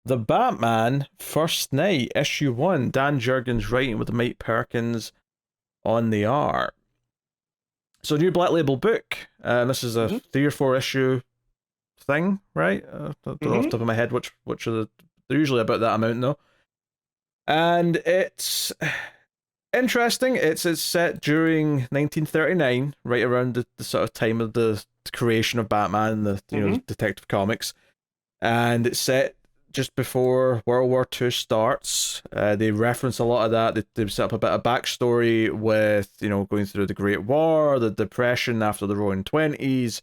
The Batman First Night, issue one. Dan Jurgens writing with Mike Perkins on the art. So, new Black Label book. This is a Mm-hmm. 3 or 4 issue thing, right? I don't know off Mm-hmm. the top of my head which are they're usually about that amount though. And it's interesting. It's set during 1939, right around the sort of time of the creation of Batman and the Mm-hmm. Detective Comics, and it's set just before World War II starts. They reference a lot of that. They set up a bit of backstory with going through the Great War, the Depression after the Roaring Twenties,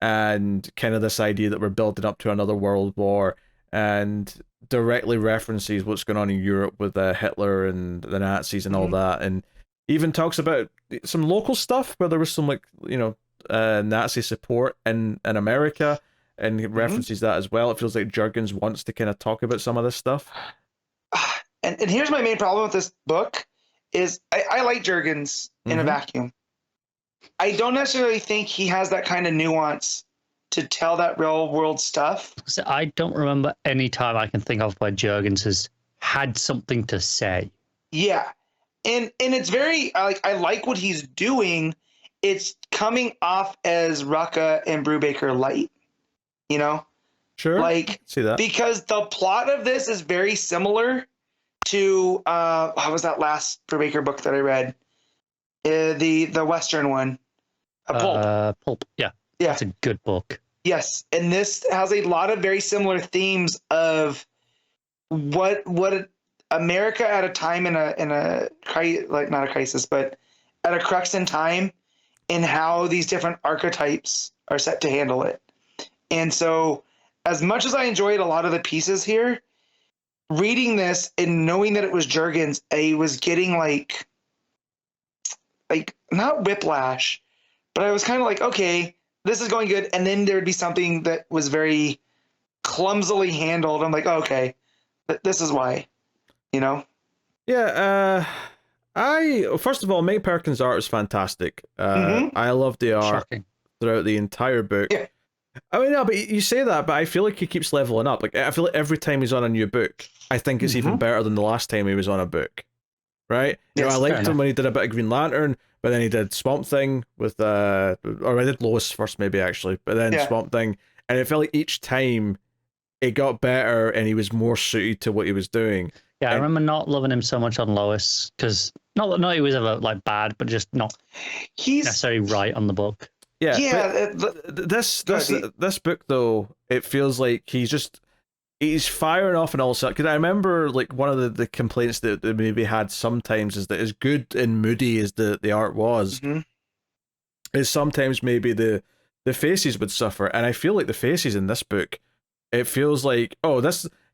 and kind of this idea that we're building up to another world war, and directly references what's going on in Europe with Hitler and the Nazis and all Mm-hmm. that, and even talks about some local stuff where there was some Nazi support in America, and he Mm-hmm. references that as well. It feels like Jurgens wants to kind of talk about some of this stuff. And here's my main problem with this book is I like Jurgens in a Mm-hmm. vacuum. I don't necessarily think he has that kind of nuance to tell that real world stuff. So I don't remember any time I can think of where Jurgens has had something to say. Yeah. And it's very I like what he's doing. It's coming off as Rucka and Brubaker light, you know? Sure, Like see that. because the plot of this is very similar to what was that last Brubaker book that I read? The Western one. A Pulp. Pulp, yeah. Yeah. That's a good book. Yes, and this has a lot of very similar themes of what America at a time in a like not a crisis, but at a crux in time, and how these different archetypes are set to handle it. And so, as much as I enjoyed a lot of the pieces here, reading this and knowing that it was Jurgens, I was getting like not whiplash, but I was kind of like, okay, this is going good, and then there would be something that was very clumsily handled. I'm like, okay, this is why, you know? Yeah, I first of all, Mike Perkins' art is fantastic. Mm-hmm. I love the art Shocking. throughout the entire book. Yeah. I mean, no, but you say that, but I feel like he keeps leveling up. Like, I feel like every time he's on a new book, I think it's even better than the last time he was on a book. Right? Yes, I fair liked him enough. when he did a bit of Green Lantern, but then he did Swamp Thing with, or I did Lois first, maybe actually, but then Yeah. Swamp Thing, and it felt like each time it got better and he was more suited to what he was doing. Yeah, I And- remember not loving him so much on Lois because not that he was ever like bad, but just not He's necessarily right on the book. Yeah, yeah. this Go ahead. this book though, it feels like he's firing off and all that. Because I remember like one of the complaints that maybe had sometimes is that as good and moody as the art was, Mhm. is sometimes maybe the faces would suffer, and I feel like the faces in this book, it feels like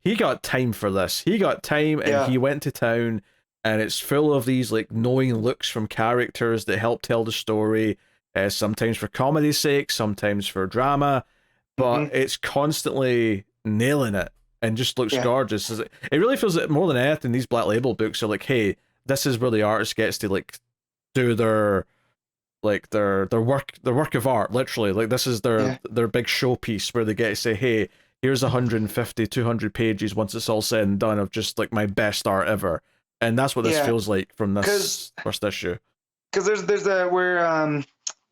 he got time for this. He got time and Yeah. he went to town, and it's full of these like knowing looks from characters that help tell the story. Sometimes for comedy's sake, sometimes for drama, but Mhm. it's constantly nailing it and just looks Yeah. gorgeous. It really feels that more than anything, these Black Label books are like, hey, this is where the artist gets to like do their work of art, literally. Like this is their big showpiece where they get to say, hey, here's 150 200 pages once it's all said and done of just like my best art ever. And that's what this Yeah. feels like from this first issue. Because there's a where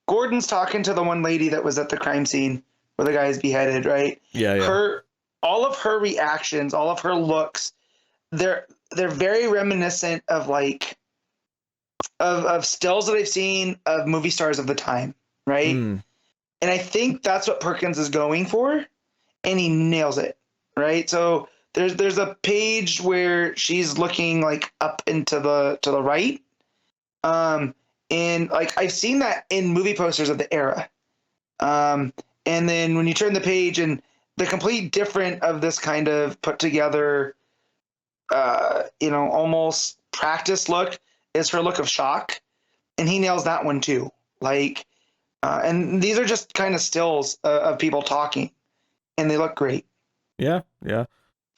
Gordon's talking to the one lady that was at the crime scene where the guy is beheaded, right? Yeah. All of her reactions, all of her looks, they're very reminiscent of like of stills that I've seen of movie stars of the time, right? Mm. And I think that's what Perkins is going for, and he nails it, right? So there's a page where she's looking like up into the right, and like I've seen that in movie posters of the era, and then when you turn the page and the complete different of this kind of put together, almost practice look is her look of shock, and he nails that one too. Like, and these are just kind of stills of people talking, and they look great. Yeah.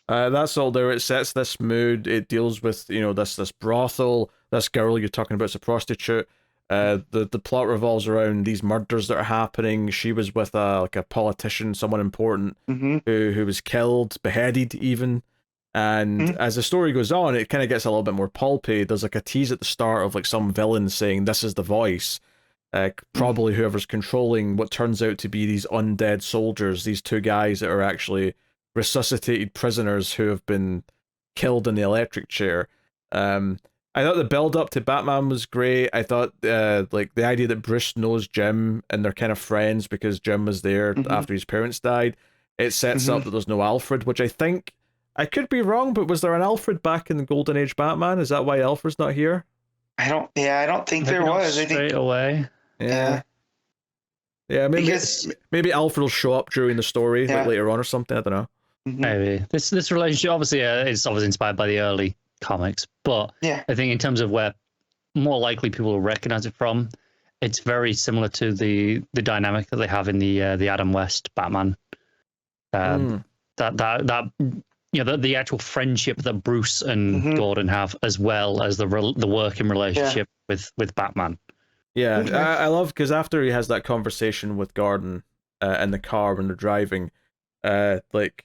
That's all there. It sets this mood. It deals with this brothel. This girl you're talking about is a prostitute. The plot revolves around these murders that are happening. She was with a politician, someone important, Mm-hmm. who was killed, beheaded even. And as the story goes on, it kind of gets a little bit more pulpy. There's like a tease at the start of like some villain saying, "This is the voice." Probably whoever's controlling what turns out to be these undead soldiers, these two guys that are actually resuscitated prisoners who have been killed in the electric chair. I thought the build up to Batman was great. I thought like the idea that Bruce knows Jim and they're kind of friends because Jim was there after his parents died. It sets up that there's no Alfred, which I think, I could be wrong, but was there an Alfred back in the Golden Age Batman? Is that why Alfred's not here? I don't think Maybe there not was. I straight think away. Yeah, maybe because maybe Alfred will show up during the story like later on or something. I don't know. Maybe this relationship obviously is obviously inspired by the early comics, but I think in terms of where more likely people will recognize it from, it's very similar to the dynamic that they have in the Adam West Batman. That you know, the actual friendship that Bruce and Gordon have, as well as the working relationship with Batman. Yeah, I love, because after he has that conversation with Gordon in the car when they're driving, like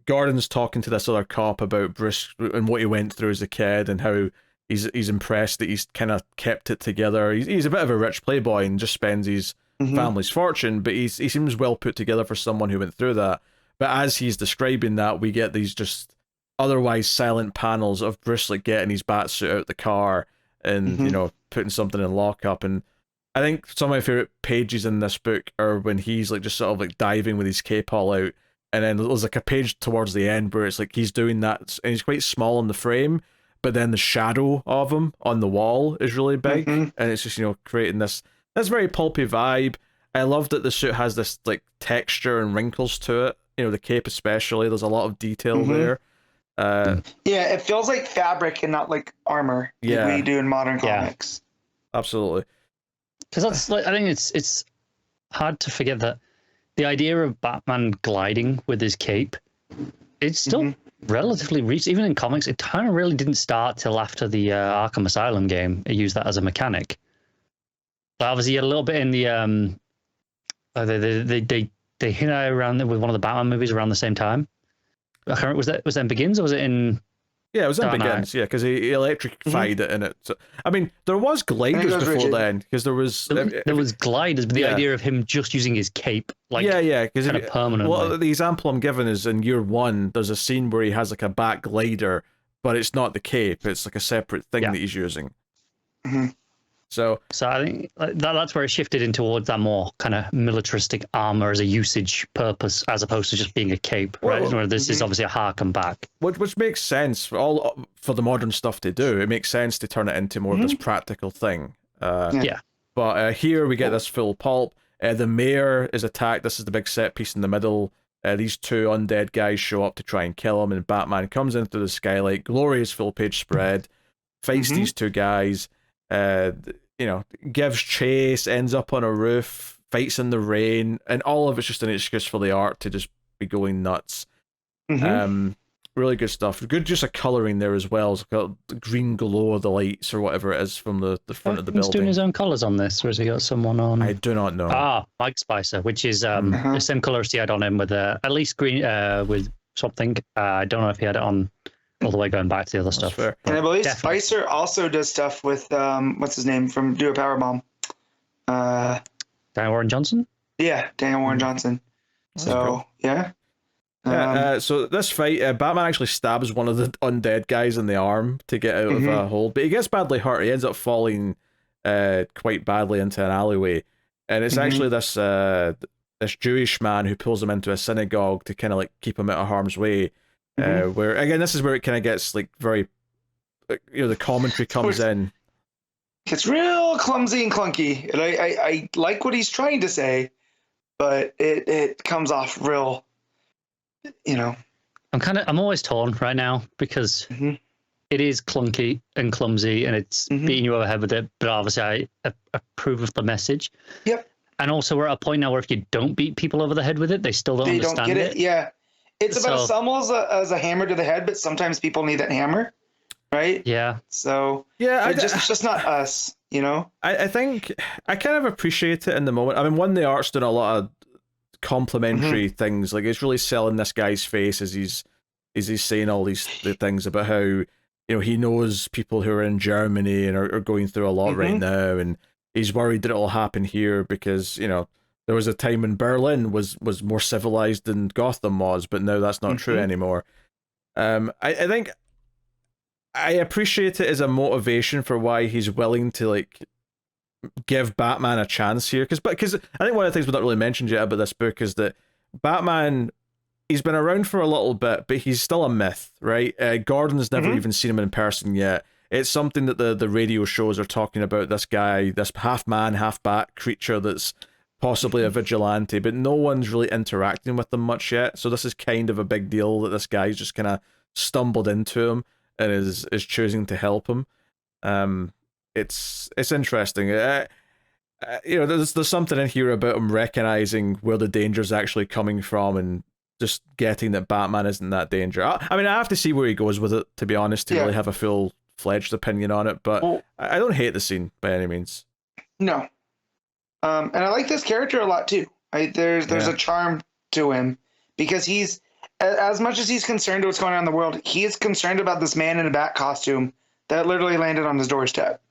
Gordon's talking to this other cop about Bruce and what he went through as a kid and how he's impressed that he's kind of kept it together. He's a bit of a rich playboy and just spends his family's fortune, but he seems well put together for someone who went through that. But as he's describing that, we get these just otherwise silent panels of Bruce like getting his bat suit out the car and you know, putting something in lockup. And I think some of my favorite pages in this book are when he's like just sort of like diving with his cape all out, and then there's like a page towards the end where it's like he's doing that and he's quite small in the frame, but then the shadow of him on the wall is really big, and it's just, you know, creating this very pulpy vibe. I love that the suit has this like texture and wrinkles to it, you know, the cape especially. There's a lot of detail there. Yeah, it feels like fabric and not like armor, like we do in modern comics. Absolutely. Because that's like, I think it's hard to forget that the idea of Batman gliding with his cape, it's still relatively recent. Even in comics, it kind of really didn't start till after the Arkham Asylum game. It used that as a mechanic. But obviously, you had a little bit in the they hit around with one of the Batman movies around the same time. I can't remember, was that in Begins or was it in? Yeah, it was in Dark Begins. Knight? Yeah, because he electrified it in it. So, I mean, there was gliders before then, because there was gliders, but the idea of him just using his cape, like because kind of permanently. Well, the example I'm giving is in year one. There's a scene where he has like a bat glider, but it's not the cape; it's like a separate thing that he's using. So I think that's where it shifted in towards that more kind of militaristic armor as a usage purpose, as opposed to just being a cape, right? Where this is obviously a harken back. Which makes sense for the modern stuff to do. It makes sense to turn it into more of this practical thing. But here we get this full pulp. The mayor is attacked. This is the big set piece in the middle. These two undead guys show up to try and kill him, and Batman comes in through the skylight. Glorious full page spread. Fights these two guys. You know, gives chase, ends up on a roof, fights in the rain, and all of it's just an excuse for the art to just be going nuts. Really good stuff. Good, just a colouring there as well. It's got the green glow of the lights or whatever it is from the front of the building. He's doing his own colours on this, or has he got someone on? I do not know. Mike Spicer, which is the same colourist he had on him with at least green with something. I don't know if he had it on all the way going back to the other stuff. Fair. And I believe Spicer also does stuff with what's his name from Do a Powerbomb? Daniel Warren Johnson? Yeah, Daniel Warren Johnson. So so this fight, Batman actually stabs one of the undead guys in the arm to get out of a hold, but he gets badly hurt. He ends up falling quite badly into an alleyway, and it's actually this Jewish man who pulls him into a synagogue to kind of like keep him out of harm's way. Where again, this is where it kind of gets like very, you know, the commentary comes in. It's real clumsy and clunky, and I like what he's trying to say, but it comes off real, you know. I'm always torn right now because it is clunky and clumsy, and it's beating you over the head with it. But obviously, I approve of the message. Yep. And also, we're at a point now where if you don't beat people over the head with it, they still don't understand get it. Yeah. It's about as almost as a hammer to the head, but sometimes people need that hammer, right? Yeah. So it's just not us, you know. I think I kind of appreciate it in the moment. I mean, one, the art's doing a lot of complimentary things. Like it's really selling this guy's face as he's he's saying all the things about how, you know, he knows people who are in Germany and are going through a lot right now, and he's worried that it'll happen here because, you know, there was a time when Berlin was more civilized than Gotham was, but now that's not true anymore. I think I appreciate it as a motivation for why he's willing to like give Batman a chance here, because I think one of the things we've not really mentioned yet about this book is that Batman, he's been around for a little bit, but he's still a myth, right? Gordon's never even seen him in person yet. It's something that the radio shows are talking about, this guy, this half man, half bat creature that's possibly a vigilante, but no one's really interacting with them much yet. So this is kind of a big deal that this guy's just kind of stumbled into him and is choosing to help him. It's interesting. You know, there's something in here about him recognizing where the danger's actually coming from and just getting that Batman isn't that danger. I mean, I have to see where he goes with it, to be honest, to really have a full-fledged opinion on it, but I don't hate the scene by any means. No. And I like this character a lot too. There's a charm to him because he's, as much as he's concerned with what's going on in the world, he is concerned about this man in a bat costume that literally landed on his doorstep.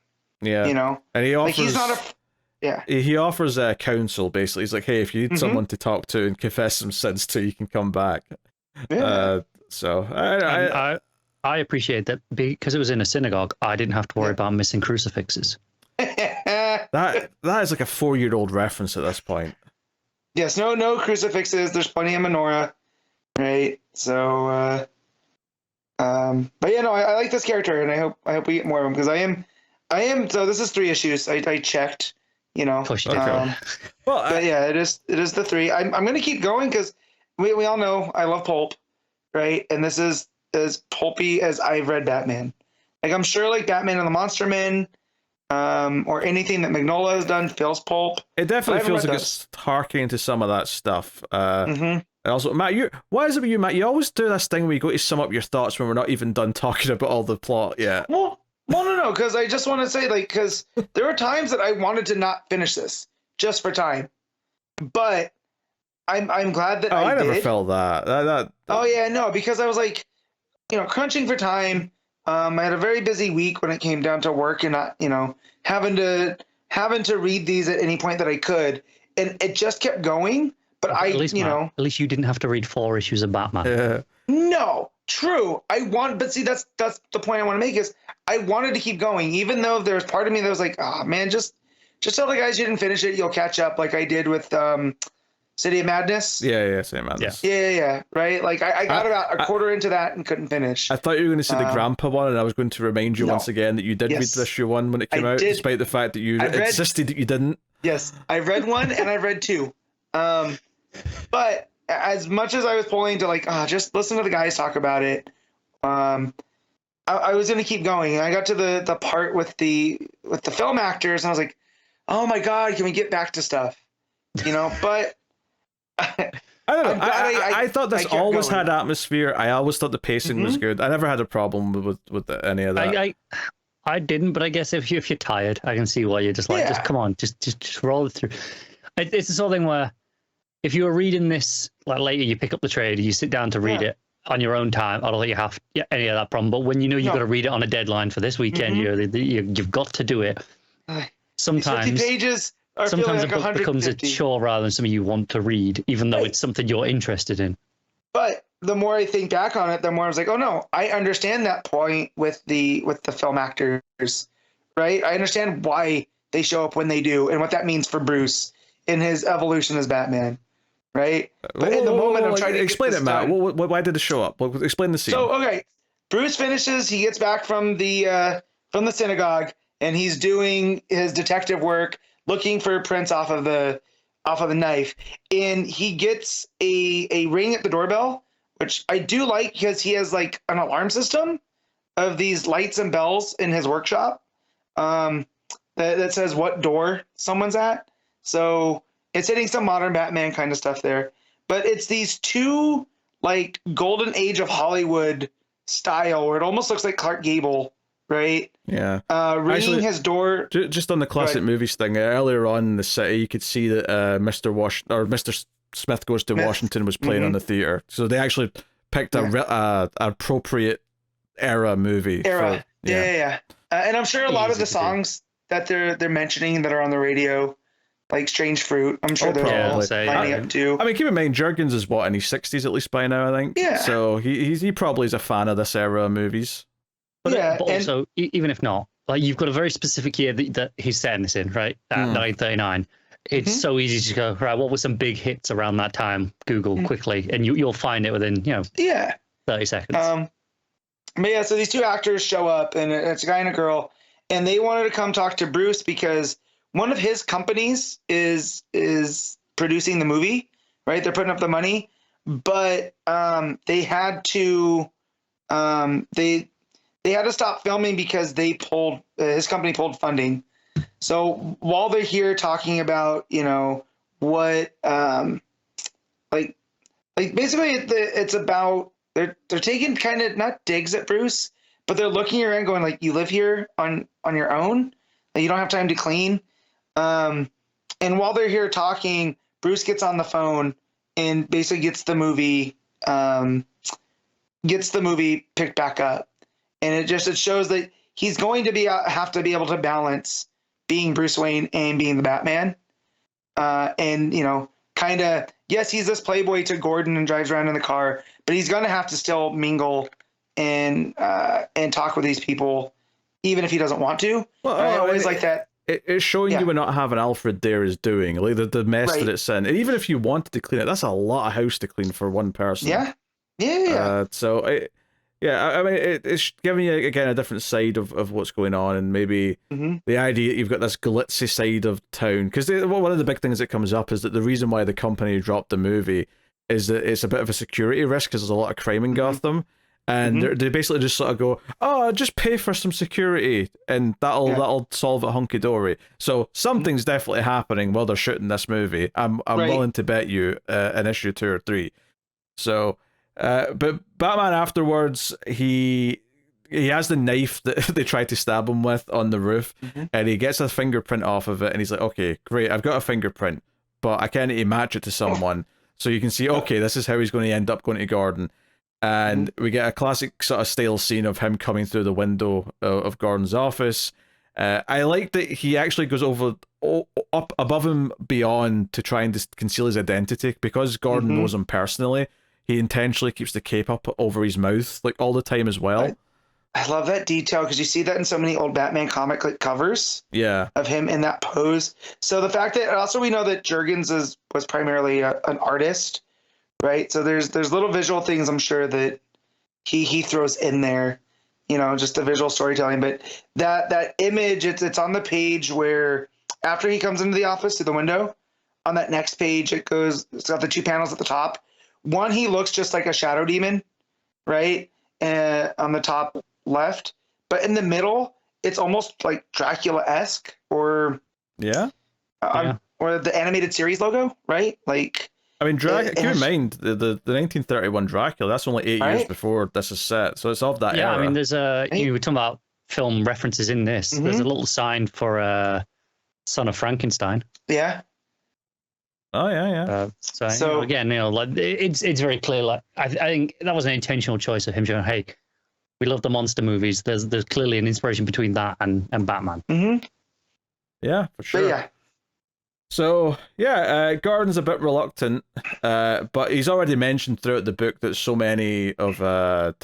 Yeah, you know, and he offers. Like he's not He offers counsel basically. He's like, hey, if you need someone to talk to and confess some sins to, you can come back. Yeah. So I appreciate that because it was in a synagogue. I didn't have to worry about missing crucifixes. that is like a 4-year-old reference at this point. Yes, no crucifixes. There's plenty of menorah, right? So, but yeah, no, I like this character, and I hope we get more of him because I am. So this is 3 issues. I checked, you know. Well, but yeah, it is the 3. I'm gonna keep going because we all know I love pulp, right? And this is as pulpy as I've read Batman. Like I'm sure like Batman and the Monster Men, or anything that Mignola has done feels pulp. It definitely feels like it's harking to some of that stuff. And also, Matt, why is it with you, Matt? You always do this thing where you go to sum up your thoughts when we're not even done talking about all the plot yet. Well, no, because I just want to say, like, because there were times that I wanted to not finish this just for time, but I'm glad that I never did. felt that. Oh yeah, no, because I was like, you know, crunching for time. I had a very busy week when it came down to work and not, you know, having to read these at any point that I could, and it just kept going. But at least you didn't have to read 4 issues of Batman. Yeah. No, true. But see, that's the point I want to make is I wanted to keep going, even though there was part of me that was like, oh man, just tell the guys you didn't finish it, you'll catch up, like I did with City of Madness. Yeah, City of Madness. Yeah. Right. Like I got about a quarter into that and couldn't finish. I thought you were going to see the Grandpa one, and I was going to remind you once again that you did read the issue 1 when it came out, despite the fact that you insisted that you didn't. Yes, I read 1 and I read 2. But as much as I was pulling to like, just listen to the guys talk about it, I was going to keep going. And I got to the part with the film actors, and I was like, oh my God, can we get back to stuff? You know, but I don't know. I thought this always had atmosphere. I always thought the pacing was good. I never had a problem with any of that. I didn't, but I guess if you're tired, I can see why you're just like, just come on, just roll it through. It's the sort of thing where if you were reading this like later, you pick up the trade, you sit down to read it on your own time. I don't think you have any of that problem. But when you know you've got to read it on a deadline for this weekend, you've got to do it. Sometimes 50 pages. Sometimes like a book becomes a chore rather than something you want to read, even though it's something you're interested in. But the more I think back on it, the more I was like, oh no, I understand that point with the film actors, right? I understand why they show up when they do and what that means for Bruce in his evolution as Batman, right? But in the moment, I'm trying to explain it, Matt. Why did it show up? Explain the scene. So okay, Bruce finishes. He gets back from the synagogue, and he's doing his detective work, looking for prints off of the knife, and he gets a ring at the doorbell, which I do like because he has like an alarm system of these lights and bells in his workshop that says what door someone's at. So it's hitting some modern Batman kind of stuff there, but it's these two like golden age of Hollywood style where it almost looks like Clark Gable. Right. Yeah. Ringing actually, his door. Just on the classic movies thing, earlier on in the city, you could see that Mr. Smith Goes to Washington was playing on the theater. So they actually picked a appropriate era movie. Era. For, Yeah. And I'm sure a lot of Easy the to do. songs that they're mentioning that are on the radio, like Strange Fruit, I'm sure Oh, they're probably. all Say, lining up too. I mean, keep in mind, Jurgens is what, in his 60s at least by now, I think. Yeah. So he probably is a fan of this era of movies. But, Yeah, but and- also, even if not, like you've got a very specific year that he's setting this in, right? At 1939. It's so easy to go, right, what were some big hits around that time? Google quickly, and you'll find it within, 30 seconds. But yeah, so these two actors show up, and it's a guy and a girl, and they wanted to come talk to Bruce because one of his companies is producing the movie, right? They're putting up the money, but they had to they had to stop filming because they pulled his company pulled funding. So while they're here talking about what like basically it's about they're taking kind of not digs at Bruce, but they're looking around going like, you live here on your own, like, you don't have time to clean. And while they're here talking, Bruce gets on the phone and basically gets the movie picked back up. And it shows that he's going to have to be able to balance being Bruce Wayne and being the Batman. And kind of, yes, he's this playboy to Gordon and drives around in the car, but he's going to have to still mingle and talk with these people, even if he doesn't want to. Well, I always like that. It's showing you what not having Alfred there is doing, like the mess that it's in. And even if you wanted to clean it, that's a lot of house to clean for one person. Yeah. I mean, it's giving you, again, a different side of what's going on, and maybe the idea that you've got this glitzy side of town. Because one of the big things that comes up is that the reason why the company dropped the movie is that it's a bit of a security risk because there's a lot of crime in Gotham. And they basically just sort of go, oh, just pay for some security, and that'll solve it hunky-dory. So something's definitely happening while they're shooting this movie. I'm willing to bet you an issue 2 or 3. So... but Batman afterwards, he has the knife that they tried to stab him with on the roof, and he gets a fingerprint off of it, and he's like, okay, great, I've got a fingerprint, but I can't match it to someone. So you can see, okay, this is how he's going to end up going to Gordon. And we get a classic sort of stale scene of him coming through the window of Gordon's office. I like that he actually goes up above and beyond to try and conceal his identity, because Gordon knows him personally. He intentionally keeps the cape up over his mouth like all the time as well. I love that detail because you see that in so many old Batman comic covers. Yeah, of him in that pose. So the fact that also we know that Jurgens was primarily an artist, right? So there's little visual things I'm sure that he throws in there, just the visual storytelling. But that image, it's on the page where after he comes into the office through the window, on that next page it's got the 2 panels at the top. One, he looks just like a shadow demon, right? On the top left, but in the middle, it's almost like Dracula-esque, or or the animated series logo, right? Like, I mean, keep in mind the 1931 Dracula. That's only 8 years before this is set, so it's of that era. I mean, there's you were talking about film references in this. There's a little sign for Son of Frankenstein. Yeah. Oh yeah. So again, like it's very clear. Like I think that was an intentional choice of him showing, hey, we love the monster movies. There's clearly an inspiration between that and Batman. Yeah, for sure. But yeah. So Gordon's a bit reluctant, but he's already mentioned throughout the book that so many of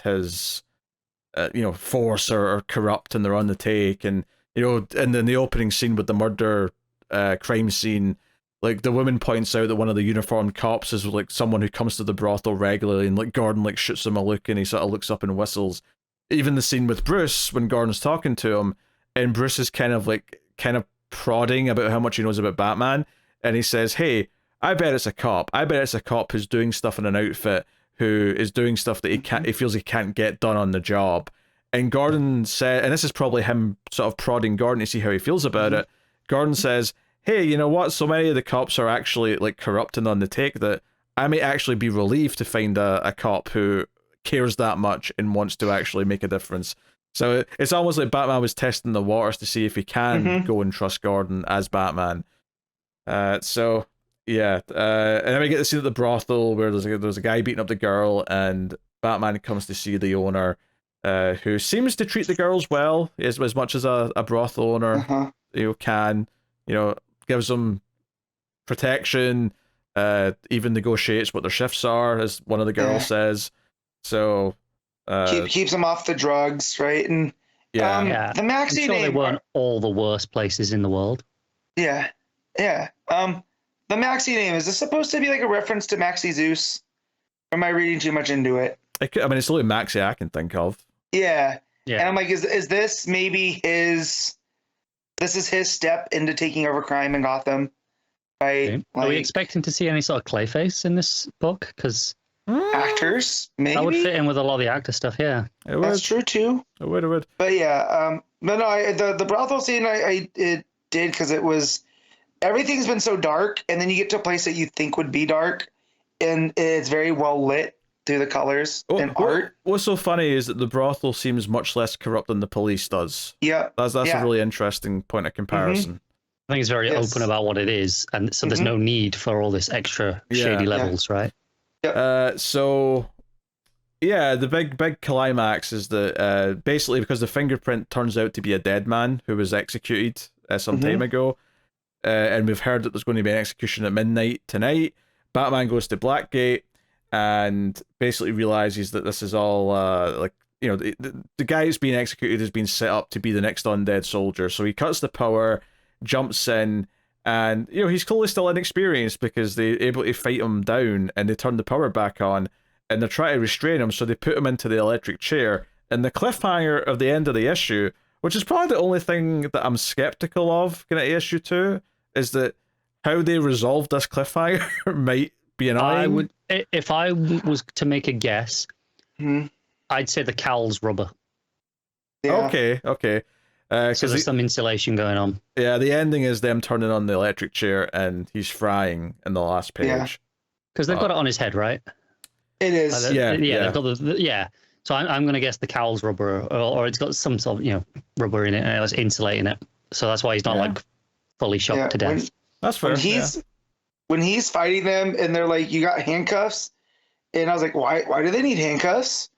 his force are corrupt and they're on the take, and and then the opening scene with the murder crime scene. Like, the woman points out that one of the uniformed cops is like someone who comes to the brothel regularly, and like Gordon like shoots him a look, and he sort of looks up and whistles. Even the scene with Bruce when Gordon's talking to him, and Bruce is kind of prodding about how much he knows about Batman, and he says, "Hey, I bet it's a cop. I bet it's a cop who's doing stuff in an outfit, who is doing stuff that he feels he can't get done on the job." And Gordon said, and this is probably him sort of prodding Gordon to see how he feels about it. Gordon says, hey, you know what? So many of the cops are actually like corrupt and on the take that I may actually be relieved to find a cop who cares that much and wants to actually make a difference. So it's almost like Batman was testing the waters to see if he can go and trust Gordon as Batman. So Yeah, and then we get to see at the brothel where there's a guy beating up the girl, and Batman comes to see the owner, who seems to treat the girls well, as much as a brothel owner Uh-huh. can, gives them protection, even negotiates what their shifts are, as one of the girls says. So, Keeps them off the drugs, right? And Yeah, the I'm Maxi sure they name, weren't all the worst places in the world. yeah, yeah. The Maxi name, is this supposed to be like a reference to Maxi Zeus? Or am I reading too much into it? I mean, it's the only Maxi I can think of. Yeah. Yeah. And I'm like, is this maybe this is his step into taking over crime in Gotham? Right? Okay. Like, Are we expecting to see any sort of Clayface in this book? Because actors, maybe? that would fit in with a lot of the actor stuff, yeah. It would. That's true too. It would. But yeah, but no, the brothel scene, it did, because it was, everything's been so dark, and then you get to a place that you think would be dark, and it's very well lit through the colors and art. What's so funny is that the brothel seems much less corrupt than the police does. Yeah, That's a really interesting point of comparison. I think it's very open about what it is, and so there's no need for all this extra shady levels, right? So yeah, the big climax is that basically, because the fingerprint turns out to be a dead man who was executed some time ago, and we've heard that there's going to be an execution at midnight tonight. Batman goes to Blackgate and basically realizes that this is all the guy who's being executed has been set up to be the next undead soldier. So he cuts the power, jumps in, and he's clearly still inexperienced because they're able to fight him down, and they turn the power back on, and they're trying to restrain him, so they put him into the electric chair. And the cliffhanger of the end of the issue, which is probably the only thing that I'm skeptical of going to issue 2, is that how they resolve this cliffhanger might be annoying. If I was to make a guess, I'd say the cowl's rubber. Yeah. Okay. So there's some insulation going on. Yeah, the ending is them turning on the electric chair and he's frying in the last page. Because they've got it on his head, right? It is. They've got So I'm going to guess the cowl's rubber, or it's got some sort of rubber in it, and it's insulating it. So that's why he's not like fully shocked to death. That's fair. When he's fighting them, and they're like, "You got handcuffs," and I was like, "Why? Why do they need handcuffs?"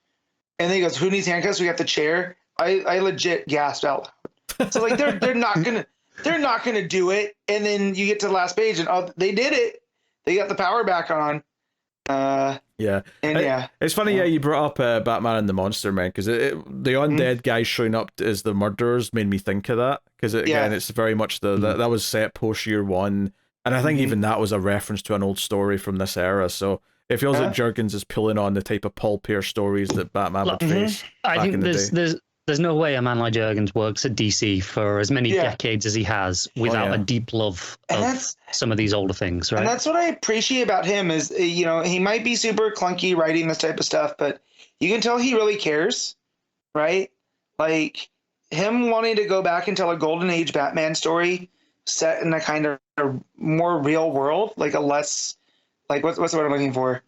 And then he goes, "Who needs handcuffs? We got the chair." I legit gasped out loud. So like they're not gonna do it. And then you get to the last page, and they did it. They got the power back on. It's funny. You brought up Batman and the Monster Man, because the undead guys showing up as the murderers made me think of that, because it's very much that was set post year 1, and I think even that was a reference to an old story from this era. So it feels like Jurgens is pulling on the type of Paul Peer stories that Batman would face. I think there's no way a man like Jurgens works at DC for as many decades as he has without a deep love of some of these older things, right? And that's what I appreciate about him is, he might be super clunky writing this type of stuff, but you can tell he really cares, right? Like him wanting to go back and tell a Golden Age Batman story set in a kind of more real world, like a less, like what's the word I'm looking for?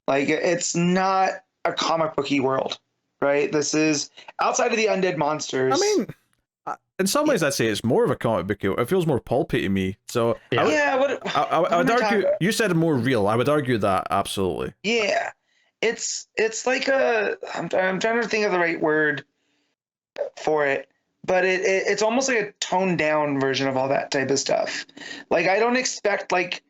Like it's not a comic booky world. Right, this is outside of the undead monsters. I mean, in some ways, I'd say it's more of a comic book. It feels more pulpy to me. So I would argue. You said more real. I would argue that absolutely. Yeah, it's like I'm trying to think of the right word for it, but it's almost like a toned down version of all that type of stuff. Like I don't expect like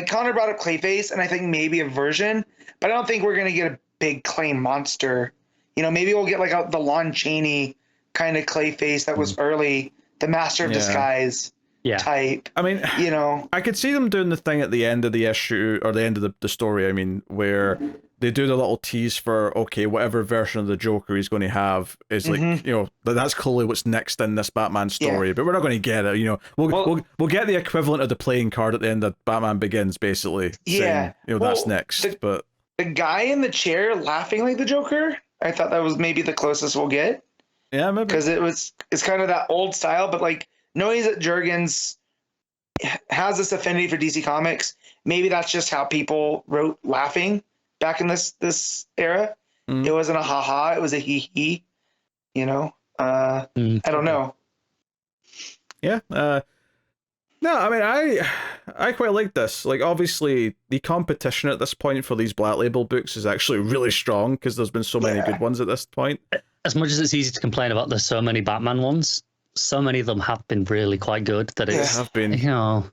Connor brought up Clayface, and I think maybe a version, but I don't think we're gonna get a big clay monster. Maybe we'll get like the Lon Chaney kind of Clayface that was early, the Master of Disguise type. I mean, I could see them doing the thing at the end of the issue, or the end of the story, I mean, where they do the little tease for, okay, whatever version of the Joker he's going to have is like, that's clearly what's next in this Batman story, but we're not going to get it, we'll get the equivalent of the playing card at the end of Batman Begins, basically, saying, that's next, but... The guy in the chair laughing like the Joker, I thought that was maybe the closest we'll get. Yeah, maybe. Because it's kind of that old style, but like knowing that Jurgens has this affinity for DC Comics, maybe that's just how people wrote laughing back in this era. It wasn't a ha-ha, it was a he-he, I don't know. Yeah, No, I mean, I quite like this. Like, obviously, the competition at this point for these Black Label books is actually really strong because there's been so many good ones at this point. As much as it's easy to complain about, there's so many Batman ones. So many of them have been really quite good that it's, have been. you know,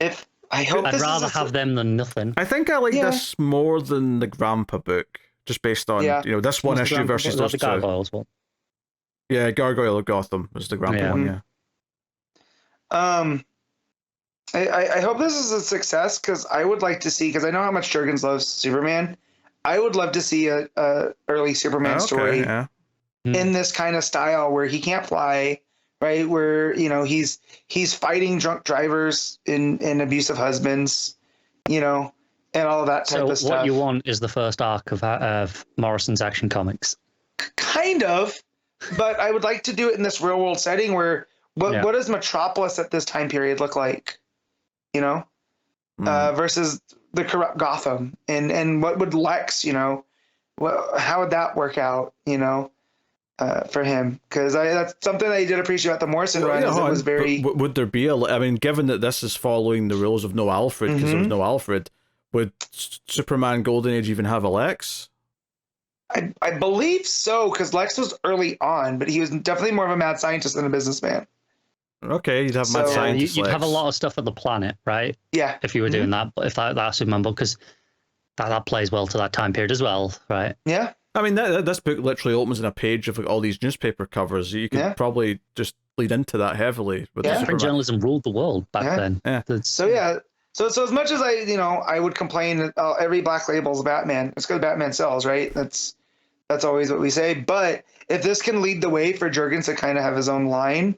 I'd rather have them than nothing. I think I like this more than the Grandpa book, just based on this one issue versus those the two. Gargoyles one. Yeah, Gargoyle of Gotham was the Grandpa one. Yeah. I hope this is a success because I would like to see, because I know how much Jurgens loves Superman. I would love to see a early Superman story in this kind of style where he can't fly, right? Where he's fighting drunk drivers and abusive husbands, and all of that type of stuff. So what you want is the first arc of Morrison's Action Comics. Kind of, but I would like to do it in this real world setting where what does Metropolis at this time period look like? Versus the corrupt Gotham, and what would Lex, how would that work out, for him? Because that's something that I did appreciate about the Morrison run. Is it was very. Would there be I mean, given that this is following the rules of no Alfred, because there was no Alfred, would Superman Golden Age even have a Lex? I believe so, because Lex was early on, but he was definitely more of a mad scientist than a businessman. Okay, you'd have mad scientist. You'd have a lot of stuff at the planet, right? Yeah. If you were doing that, if that's Superman book, because that plays well to that time period as well, right? Yeah. I mean, this book literally opens in a page of all these newspaper covers. You could probably just lead into that heavily. With print journalism ruled the world back then. Yeah. So as much as I would complain that every Black Label's Batman, it's because Batman sells, right? That's always what we say. But if this can lead the way for Jurgens to kind of have his own line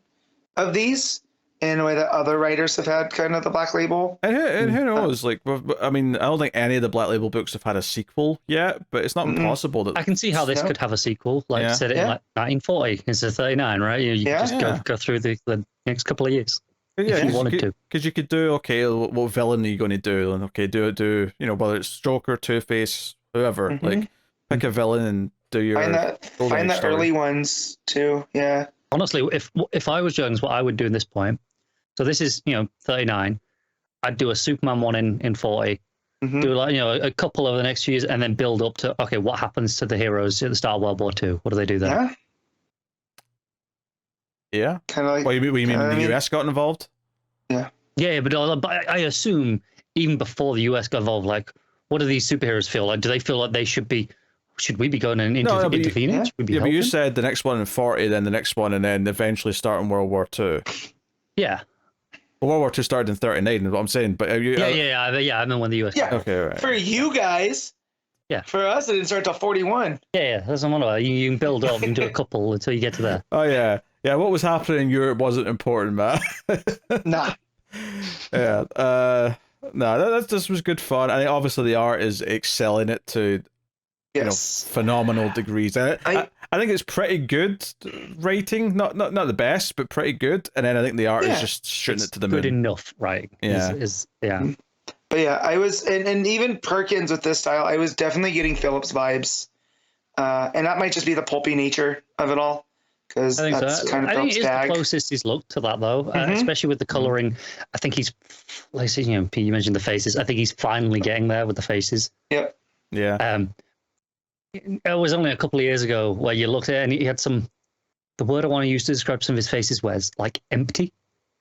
of these in a way that other writers have had kind of the Black Label. And who knows? Like, I mean, I don't think any of the Black Label books have had a sequel yet, but it's not impossible that... I can see how this could have a sequel, like set it in like 1940 instead of 39, right? You just go through the next couple of years. If you wanted to. Because you could do, what villain are you going to do? And do whether it's Joker, Two-Face, whoever, like, pick a villain and do your... Find the early ones, too, yeah. Honestly, if I was Jurgens, what I would do in this point, so this is 39, I'd do a Superman one in 40, do a couple over the next few years, and then build up to what happens to the heroes at the start of World War II? What do they do there? Yeah. Kind of like. What you mean the US got involved? Yeah. Yeah, but I assume even before the US got involved, like, what do these superheroes feel like? Do they feel like they should be? Should we be going and intervening? Should we be but helping? you said the next one in 40, then the next one, and then eventually starting World War II. Yeah. Well, World War II started in 39, is what I'm saying. But I mean when the US. Yeah. Okay, right. For you guys. Yeah. For us, it didn't start till 41. Yeah. That's what I'm on. You can build up. You can do a couple until you get to there. Oh yeah. Yeah. What was happening in Europe wasn't important, Matt. Nah. Yeah. No, this was good fun. I think obviously the art is excelling it to. Phenomenal degrees. I think it's pretty good writing, not the best, but pretty good. And then I think the art is just shooting it to the moon. Good enough, right? Yeah, But yeah, I was, and even Perkins with this style, I was definitely getting Phillips vibes, and that might just be the pulpy nature of it all, because that's kind of I think it's the closest he's looked to that though, especially with the coloring. I think he's, like you mentioned the faces. I think he's finally getting there with the faces. Yep. Yeah. It was only a couple of years ago where you looked at it and he had the word I want to use to describe some of his faces was like empty.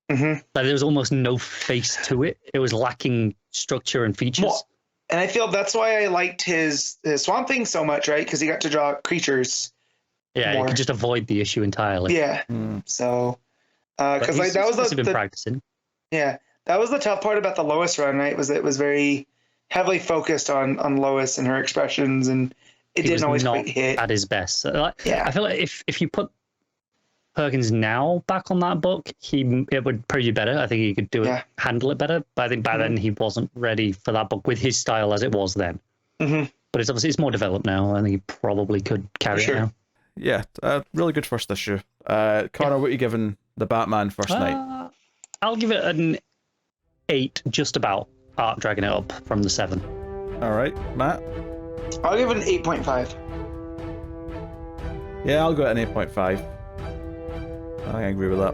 Like there was almost no face to it. It was lacking structure and features. Well, and I feel that's why I liked his Swamp Thing so much, right? Because he got to draw creatures. Yeah, you could just avoid the issue entirely. Yeah. So, because like that was been practicing. Yeah, that was the tough part about the Lois run, right? Was it was very heavily focused on Lois and her expressions, and it didn't always quite hit at his best. So, I feel like if you put Perkins now back on that book, it would probably be better. I think he could handle it better. But I think by then he wasn't ready for that book with his style as it was then. But it's more developed now. I think he probably could carry it now. Yeah, really good first issue. Connor, what are you giving the Batman First Night? I'll give it an 8, just about. Art dragging it up from the 7. All right, Matt. I'll give it an 8.5. Yeah, I'll go at an 8.5. I agree with that.